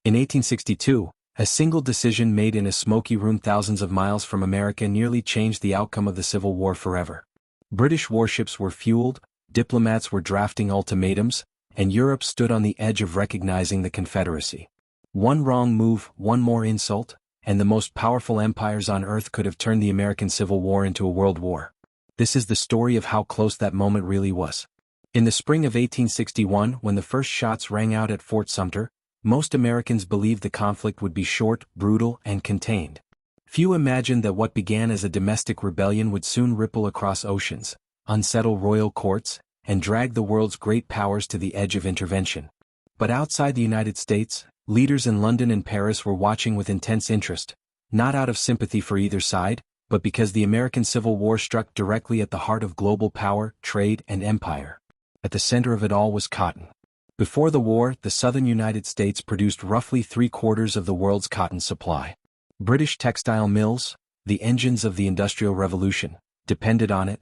In 1862, a single decision made in a smoky room thousands of miles from America nearly changed the outcome of the Civil War forever. British warships were fueled, diplomats were drafting ultimatums, and Europe stood on the edge of recognizing the Confederacy. One wrong move, one more insult, and the most powerful empires on earth could have turned the American Civil War into a world war. This is the story of how close that moment really was. In the spring of 1861, when the first shots rang out at Fort Sumter, most Americans believed the conflict would be short, brutal, and contained. Few imagined that what began as a domestic rebellion would soon ripple across oceans, unsettle royal courts, and drag the world's great powers to the edge of intervention. But outside the United States, leaders in London and Paris were watching with intense interest, not out of sympathy for either side, but because the American Civil War struck directly at the heart of global power, trade, and empire. At the center of it all was cotton. Before the war, the southern United States produced roughly 3/4 of the world's cotton supply. British textile mills, the engines of the Industrial Revolution, depended on it.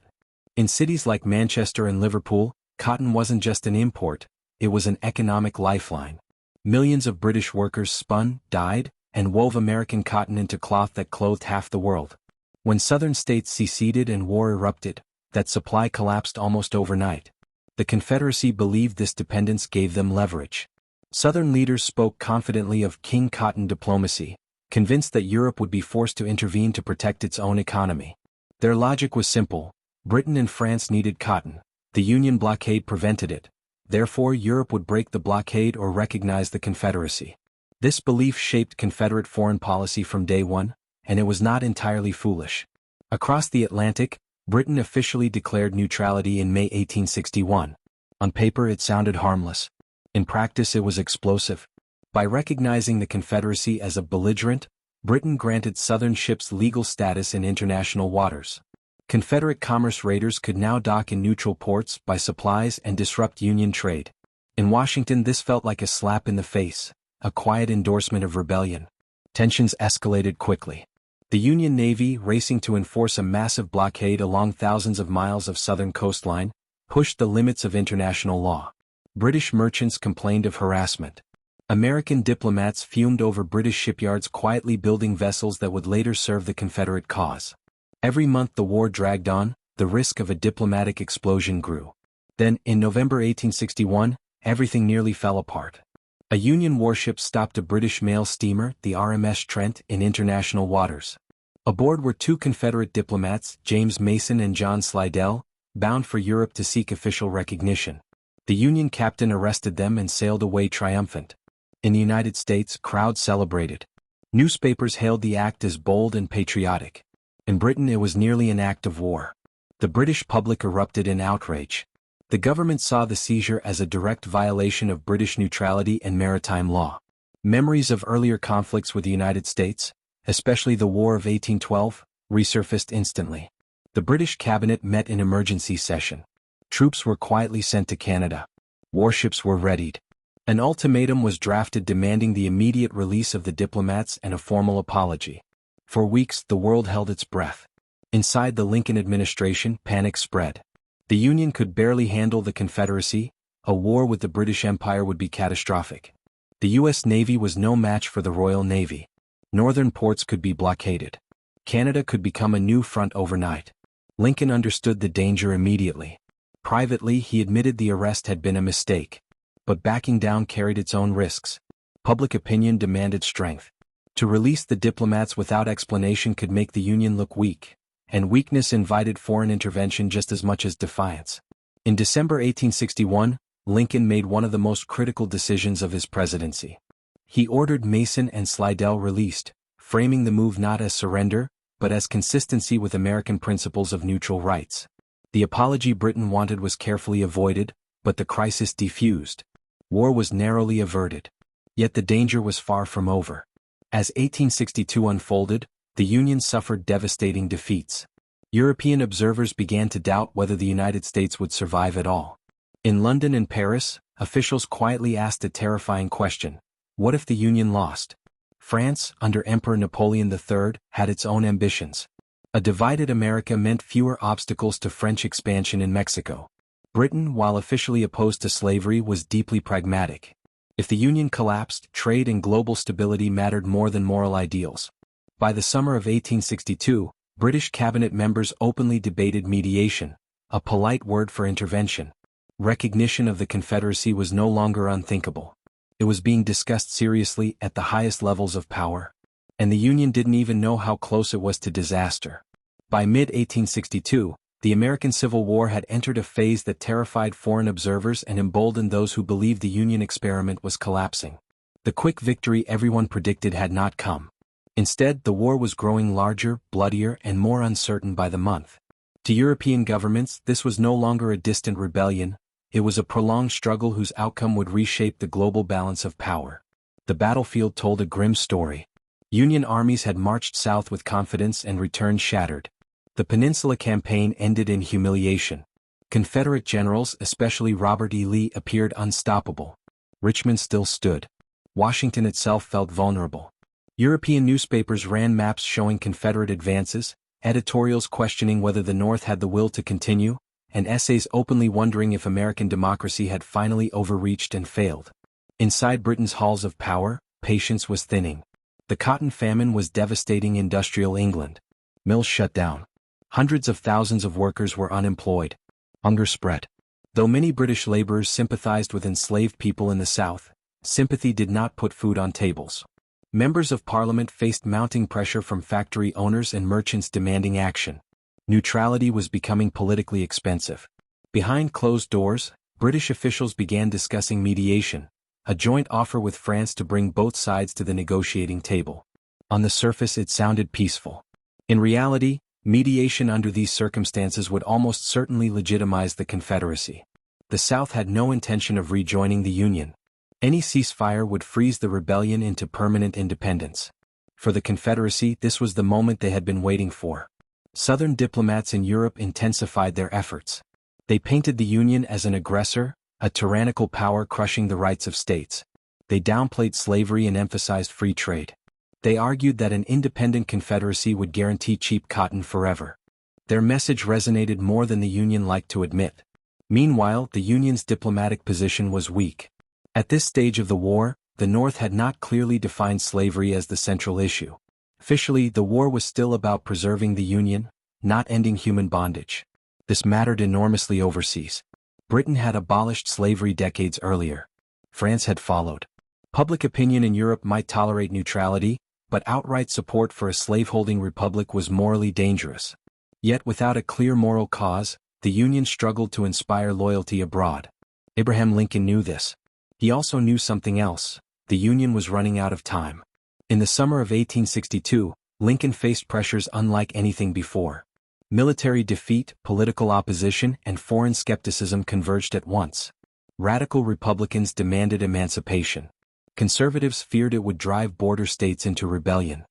In cities like Manchester and Liverpool, cotton wasn't just an import, it was an economic lifeline. Millions of British workers spun, dyed, and wove American cotton into cloth that clothed half the world. When southern states seceded and war erupted, that supply collapsed almost overnight. The Confederacy believed this dependence gave them leverage. Southern leaders spoke confidently of King Cotton diplomacy, convinced that Europe would be forced to intervene to protect its own economy. Their logic was simple: Britain and France needed cotton, the Union blockade prevented it, therefore Europe would break the blockade or recognize the Confederacy. This belief shaped Confederate foreign policy from day one, and it was not entirely foolish. Across the Atlantic, Britain officially declared neutrality in May 1861. On paper it sounded harmless. In practice it was explosive. By recognizing the Confederacy as a belligerent, Britain granted Southern ships legal status in international waters. Confederate commerce raiders could now dock in neutral ports, buy supplies, and disrupt Union trade. In Washington this felt like a slap in the face, a quiet endorsement of rebellion. Tensions escalated quickly. The Union Navy, racing to enforce a massive blockade along thousands of miles of southern coastline, pushed the limits of international law. British merchants complained of harassment. American diplomats fumed over British shipyards quietly building vessels that would later serve the Confederate cause. Every month the war dragged on, the risk of a diplomatic explosion grew. Then, in November 1861, everything nearly fell apart. A Union warship stopped a British mail steamer, the RMS Trent, in international waters. Aboard were two Confederate diplomats, James Mason and John Slidell, bound for Europe to seek official recognition. The Union captain arrested them and sailed away triumphant. In the United States, crowds celebrated. Newspapers hailed the act as bold and patriotic. In Britain it was nearly an act of war. The British public erupted in outrage. The government saw the seizure as a direct violation of British neutrality and maritime law. Memories of earlier conflicts with the United States, especially the War of 1812, resurfaced instantly. The British cabinet met in emergency session. Troops were quietly sent to Canada. Warships were readied. An ultimatum was drafted demanding the immediate release of the diplomats and a formal apology. For weeks the world held its breath. Inside the Lincoln administration, panic spread. The Union could barely handle the Confederacy. A war with the British Empire would be catastrophic. The U.S. Navy was no match for the Royal Navy. Northern ports could be blockaded. Canada could become a new front overnight. Lincoln understood the danger immediately. Privately, he admitted the arrest had been a mistake. But backing down carried its own risks. Public opinion demanded strength. To release the diplomats without explanation could make the Union look weak. And weakness invited foreign intervention just as much as defiance. In December 1861, Lincoln made one of the most critical decisions of his presidency. He ordered Mason and Slidell released, framing the move not as surrender, but as consistency with American principles of neutral rights. The apology Britain wanted was carefully avoided, but the crisis diffused. War was narrowly averted. Yet the danger was far from over. As 1862 unfolded, the Union suffered devastating defeats. European observers began to doubt whether the United States would survive at all. In London and Paris, officials quietly asked a terrifying question: what if the Union lost? France, under Emperor Napoleon III, had its own ambitions. A divided America meant fewer obstacles to French expansion in Mexico. Britain, while officially opposed to slavery, was deeply pragmatic. If the Union collapsed, trade and global stability mattered more than moral ideals. By the summer of 1862, British cabinet members openly debated mediation, a polite word for intervention. Recognition of the Confederacy was no longer unthinkable. It was being discussed seriously at the highest levels of power. And the Union didn't even know how close it was to disaster. By mid-1862, the American Civil War had entered a phase that terrified foreign observers and emboldened those who believed the Union experiment was collapsing. The quick victory everyone predicted had not come. Instead, the war was growing larger, bloodier, and more uncertain by the month. To European governments, this was no longer a distant rebellion, it was a prolonged struggle whose outcome would reshape the global balance of power. The battlefield told a grim story. Union armies had marched south with confidence and returned shattered. The Peninsula Campaign ended in humiliation. Confederate generals, especially Robert E. Lee, appeared unstoppable. Richmond still stood. Washington itself felt vulnerable. European newspapers ran maps showing Confederate advances, editorials questioning whether the North had the will to continue, and essays openly wondering if American democracy had finally overreached and failed. Inside Britain's halls of power, patience was thinning. The cotton famine was devastating industrial England. Mills shut down. Hundreds of thousands of workers were unemployed. Hunger spread. Though many British laborers sympathized with enslaved people in the South, sympathy did not put food on tables. Members of Parliament faced mounting pressure from factory owners and merchants demanding action. Neutrality was becoming politically expensive. Behind closed doors, British officials began discussing mediation, a joint offer with France to bring both sides to the negotiating table. On the surface it sounded peaceful. In reality, mediation under these circumstances would almost certainly legitimize the Confederacy. The South had no intention of rejoining the Union. Any ceasefire would freeze the rebellion into permanent independence. For the Confederacy, this was the moment they had been waiting for. Southern diplomats in Europe intensified their efforts. They painted the Union as an aggressor, a tyrannical power crushing the rights of states. They downplayed slavery and emphasized free trade. They argued that an independent Confederacy would guarantee cheap cotton forever. Their message resonated more than the Union liked to admit. Meanwhile, the Union's diplomatic position was weak. At this stage of the war, the North had not clearly defined slavery as the central issue. Officially, the war was still about preserving the Union, not ending human bondage. This mattered enormously overseas. Britain had abolished slavery decades earlier. France had followed. Public opinion in Europe might tolerate neutrality, but outright support for a slaveholding republic was morally dangerous. Yet without a clear moral cause, the Union struggled to inspire loyalty abroad. Abraham Lincoln knew this. He also knew something else: the Union was running out of time. In the summer of 1862, Lincoln faced pressures unlike anything before. Military defeat, political opposition, and foreign skepticism converged at once. Radical Republicans demanded emancipation. Conservatives feared it would drive border states into rebellion.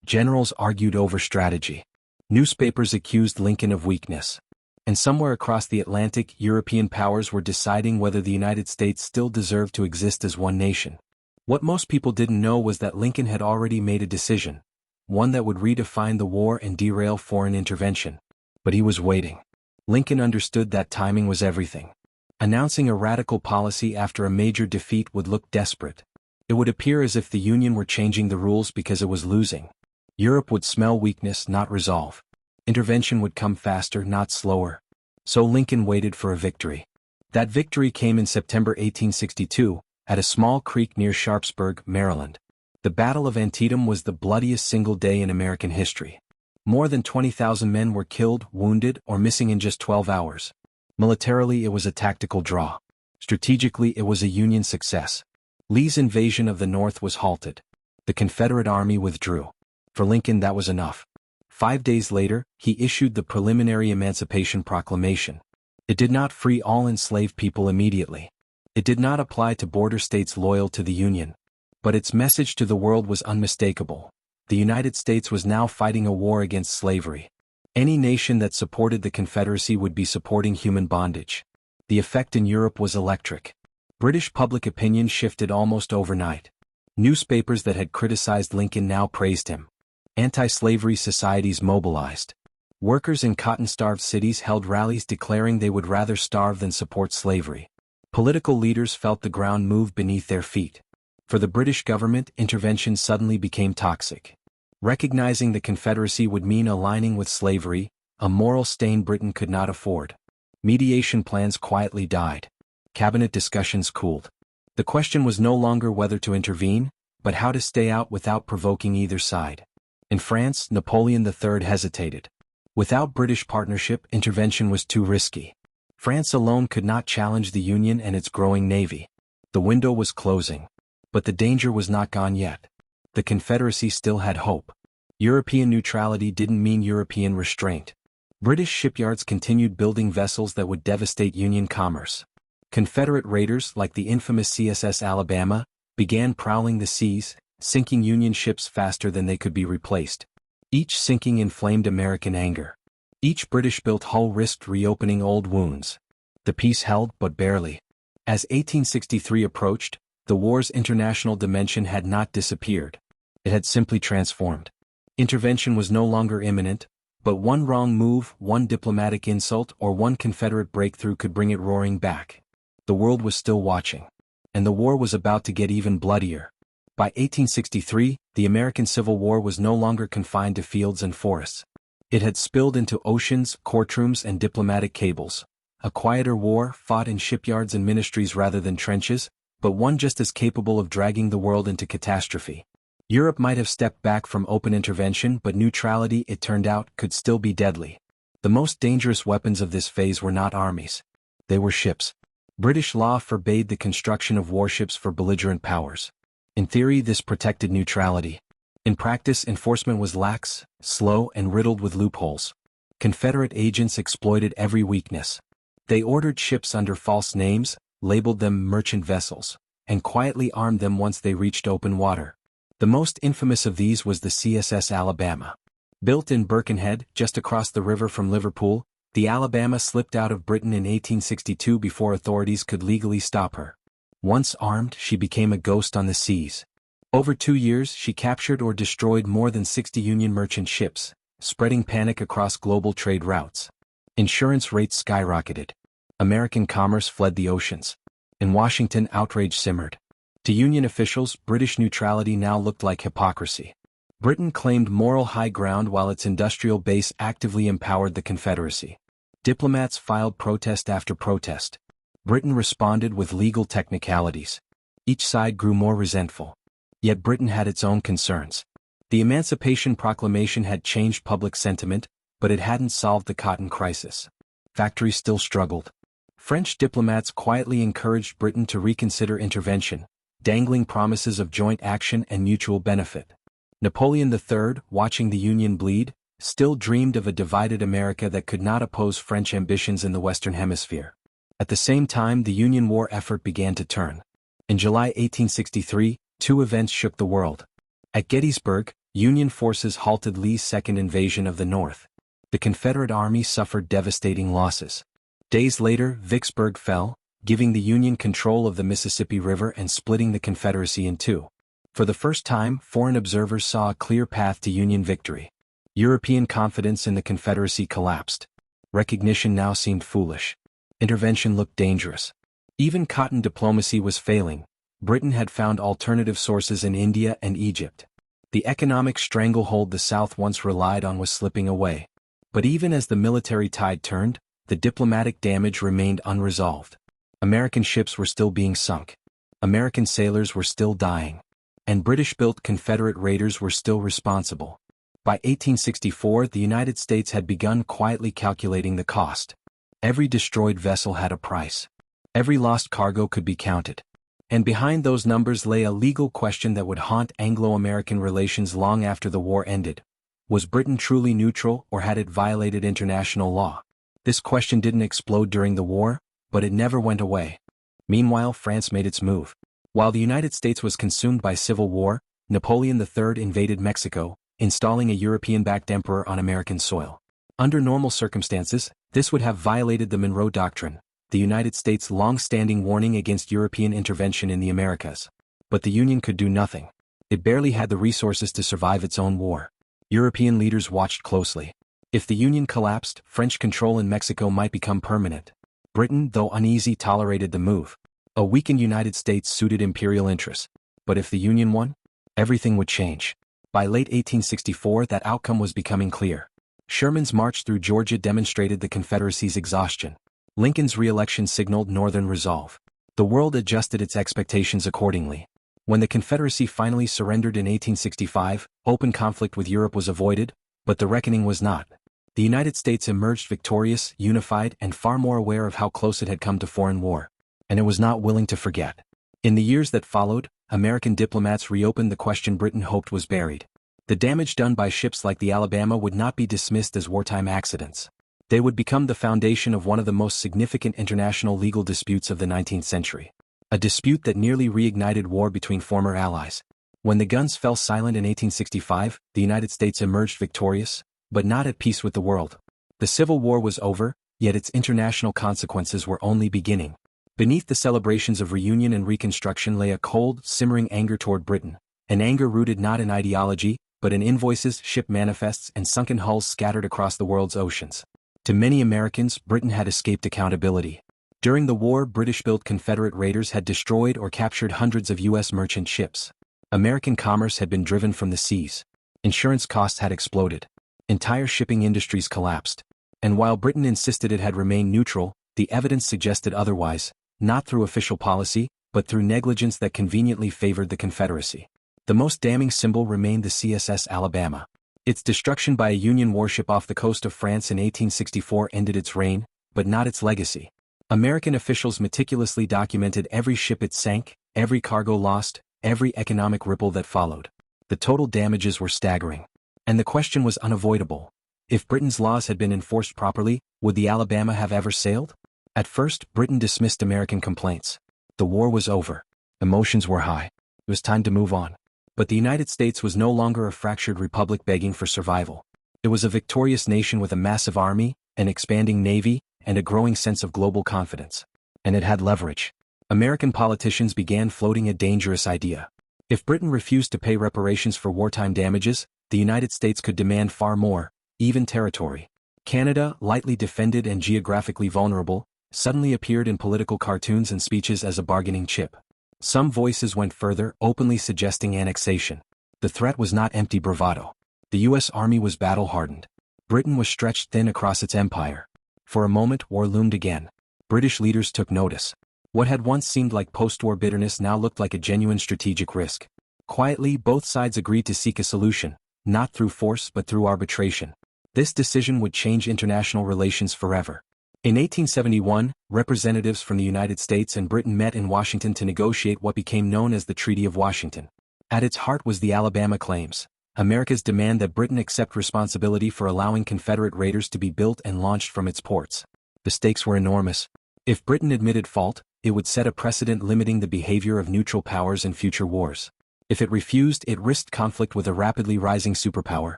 Generals argued over strategy. Newspapers accused Lincoln of weakness. And somewhere across the Atlantic, European powers were deciding whether the United States still deserved to exist as one nation. What most people didn't know was that Lincoln had already made a decision, one that would redefine the war and derail foreign intervention. But he was waiting. Lincoln understood that timing was everything. Announcing a radical policy after a major defeat would look desperate. It would appear as if the Union were changing the rules because it was losing. Europe would smell weakness, not resolve. Intervention would come faster, not slower. So Lincoln waited for a victory. That victory came in September 1862, at a small creek near Sharpsburg, Maryland. The Battle of Antietam was the bloodiest single day in American history. More than 20,000 men were killed, wounded, or missing in just 12 hours. Militarily, it was a tactical draw. Strategically, it was a Union success. Lee's invasion of the North was halted. The Confederate Army withdrew. For Lincoln, that was enough. 5 days later, he issued the preliminary Emancipation Proclamation. It did not free all enslaved people immediately. It did not apply to border states loyal to the Union. But its message to the world was unmistakable. The United States was now fighting a war against slavery. Any nation that supported the Confederacy would be supporting human bondage. The effect in Europe was electric. British public opinion shifted almost overnight. Newspapers that had criticized Lincoln now praised him. Anti-slavery societies mobilized. Workers in cotton-starved cities held rallies declaring they would rather starve than support slavery. Political leaders felt the ground move beneath their feet. For the British government, intervention suddenly became toxic. Recognizing the Confederacy would mean aligning with slavery, a moral stain Britain could not afford. Mediation plans quietly died. Cabinet discussions cooled. The question was no longer whether to intervene, but how to stay out without provoking either side. In France, Napoleon III hesitated. Without British partnership, intervention was too risky. France alone could not challenge the Union and its growing navy. The window was closing. But the danger was not gone yet. The Confederacy still had hope. European neutrality didn't mean European restraint. British shipyards continued building vessels that would devastate Union commerce. Confederate raiders, like the infamous CSS Alabama, began prowling the seas, sinking Union ships faster than they could be replaced. Each sinking inflamed American anger. Each British-built hull risked reopening old wounds. The peace held, but barely. As 1863 approached, the war's international dimension had not disappeared. It had simply transformed. Intervention was no longer imminent, but one wrong move, one diplomatic insult, or one Confederate breakthrough could bring it roaring back. The world was still watching. And the war was about to get even bloodier. By 1863, the American Civil War was no longer confined to fields and forests. It had spilled into oceans, courtrooms, and diplomatic cables. A quieter war, fought in shipyards and ministries rather than trenches, but one just as capable of dragging the world into catastrophe. Europe might have stepped back from open intervention, but neutrality, it turned out, could still be deadly. The most dangerous weapons of this phase were not armies. They were ships. British law forbade the construction of warships for belligerent powers. In theory, this protected neutrality. In practice, enforcement was lax, slow, and riddled with loopholes. Confederate agents exploited every weakness. They ordered ships under false names, labeled them merchant vessels, and quietly armed them once they reached open water. The most infamous of these was the CSS Alabama. Built in Birkenhead, just across the river from Liverpool, the Alabama slipped out of Britain in 1862 before authorities could legally stop her. Once armed, she became a ghost on the seas. Over 2 years, she captured or destroyed more than 60 Union merchant ships, spreading panic across global trade routes. Insurance rates skyrocketed. American commerce fled the oceans. In Washington, outrage simmered. To Union officials, British neutrality now looked like hypocrisy. Britain claimed moral high ground while its industrial base actively empowered the Confederacy. Diplomats filed protest after protest. Britain responded with legal technicalities. Each side grew more resentful. Yet Britain had its own concerns. The Emancipation Proclamation had changed public sentiment, but it hadn't solved the cotton crisis. Factories still struggled. French diplomats quietly encouraged Britain to reconsider intervention, dangling promises of joint action and mutual benefit. Napoleon III, watching the Union bleed, still dreamed of a divided America that could not oppose French ambitions in the Western Hemisphere. At the same time, the Union war effort began to turn. In July 1863, 2 events shook the world. At Gettysburg, Union forces halted Lee's second invasion of the North. The Confederate Army suffered devastating losses. Days later, Vicksburg fell, giving the Union control of the Mississippi River and splitting the Confederacy in two. For the first time, foreign observers saw a clear path to Union victory. European confidence in the Confederacy collapsed. Recognition now seemed foolish. Intervention looked dangerous. Even cotton diplomacy was failing. Britain had found alternative sources in India and Egypt. The economic stranglehold the South once relied on was slipping away. But even as the military tide turned, the diplomatic damage remained unresolved. American ships were still being sunk. American sailors were still dying. And British-built Confederate raiders were still responsible. By 1864, the United States had begun quietly calculating the cost. Every destroyed vessel had a price. Every lost cargo could be counted. And behind those numbers lay a legal question that would haunt Anglo-American relations long after the war ended. Was Britain truly neutral, or had it violated international law? This question didn't explode during the war, but it never went away. Meanwhile, France made its move. While the United States was consumed by civil war, Napoleon III invaded Mexico, installing a European-backed emperor on American soil. Under normal circumstances, this would have violated the Monroe Doctrine, the United States' long-standing warning against European intervention in the Americas. But the Union could do nothing. It barely had the resources to survive its own war. European leaders watched closely. If the Union collapsed, French control in Mexico might become permanent. Britain, though uneasy, tolerated the move. A weakened United States suited imperial interests. But if the Union won, everything would change. By late 1864, that outcome was becoming clear. Sherman's march through Georgia demonstrated the Confederacy's exhaustion. Lincoln's re-election signaled Northern resolve. The world adjusted its expectations accordingly. When the Confederacy finally surrendered in 1865, open conflict with Europe was avoided, but the reckoning was not. The United States emerged victorious, unified, and far more aware of how close it had come to foreign war. And it was not willing to forget. In the years that followed, American diplomats reopened the question Britain hoped was buried. The damage done by ships like the Alabama would not be dismissed as wartime accidents. They would become the foundation of one of the most significant international legal disputes of the 19th century. A dispute that nearly reignited war between former allies. When the guns fell silent in 1865, the United States emerged victorious, but not at peace with the world. The Civil War was over, yet its international consequences were only beginning. Beneath the celebrations of reunion and reconstruction lay a cold, simmering anger toward Britain, an anger rooted not in ideology, but in invoices, ship manifests, and sunken hulls scattered across the world's oceans. To many Americans, Britain had escaped accountability. During the war, British-built Confederate raiders had destroyed or captured hundreds of U.S. merchant ships. American commerce had been driven from the seas. Insurance costs had exploded. Entire shipping industries collapsed. And while Britain insisted it had remained neutral, the evidence suggested otherwise, not through official policy, but through negligence that conveniently favored the Confederacy. The most damning symbol remained the CSS Alabama. Its destruction by a Union warship off the coast of France in 1864 ended its reign, but not its legacy. American officials meticulously documented every ship it sank, every cargo lost, every economic ripple that followed. The total damages were staggering. And the question was unavoidable. If Britain's laws had been enforced properly, would the Alabama have ever sailed? At first, Britain dismissed American complaints. The war was over. Emotions were high. It was time to move on. But the United States was no longer a fractured republic begging for survival. It was a victorious nation with a massive army, an expanding navy, and a growing sense of global confidence. And it had leverage. American politicians began floating a dangerous idea. If Britain refused to pay reparations for wartime damages, the United States could demand far more, even territory. Canada, lightly defended and geographically vulnerable, suddenly appeared in political cartoons and speeches as a bargaining chip. Some voices went further, openly suggesting annexation. The threat was not empty bravado. The U.S. Army was battle-hardened. Britain was stretched thin across its empire. For a moment, war loomed again. British leaders took notice. What had once seemed like post-war bitterness now looked like a genuine strategic risk. Quietly, both sides agreed to seek a solution, not through force but through arbitration. This decision would change international relations forever. In 1871, representatives from the United States and Britain met in Washington to negotiate what became known as the Treaty of Washington. At its heart was the Alabama claims, America's demand that Britain accept responsibility for allowing Confederate raiders to be built and launched from its ports. The stakes were enormous. If Britain admitted fault, it would set a precedent limiting the behavior of neutral powers in future wars. If it refused, it risked conflict with a rapidly rising superpower.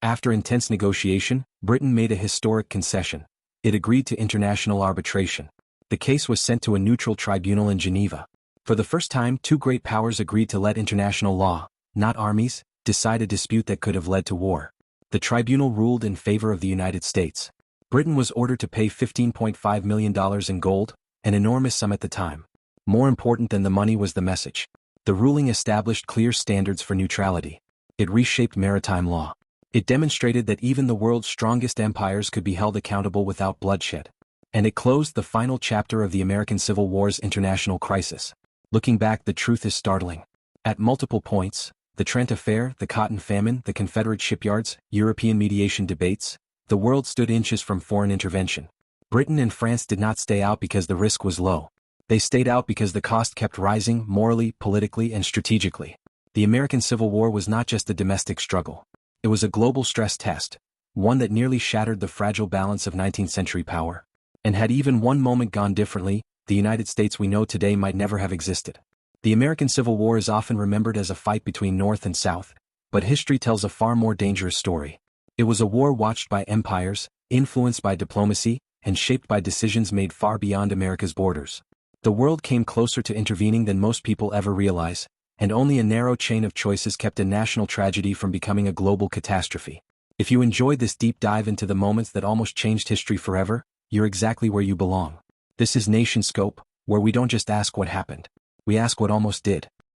After intense negotiation, Britain made a historic concession. It agreed to international arbitration. The case was sent to a neutral tribunal in Geneva. For the first time, two great powers agreed to let international law, not armies, decide a dispute that could have led to war. The tribunal ruled in favor of the United States. Britain was ordered to pay $15.5 million in gold, an enormous sum at the time. More important than the money was the message. The ruling established clear standards for neutrality. It reshaped maritime law. It demonstrated that even the world's strongest empires could be held accountable without bloodshed. And it closed the final chapter of the American Civil War's international crisis. Looking back, the truth is startling. At multiple points, the Trent Affair, the Cotton Famine, the Confederate shipyards, European mediation debates, the world stood inches from foreign intervention. Britain and France did not stay out because the risk was low. They stayed out because the cost kept rising morally, politically, and strategically. The American Civil War was not just a domestic struggle. It was a global stress test, one that nearly shattered the fragile balance of 19th century power. And had even one moment gone differently, the United States we know today might never have existed. The American Civil War is often remembered as a fight between North and South, but history tells a far more dangerous story. It was a war watched by empires, influenced by diplomacy, and shaped by decisions made far beyond America's borders. The world came closer to intervening than most people ever realize, and only a narrow chain of choices kept a national tragedy from becoming a global catastrophe. If you enjoyed this deep dive into the moments that almost changed history forever, you're exactly where you belong. This is Nation Scope, where we don't just ask what happened. We ask what almost did.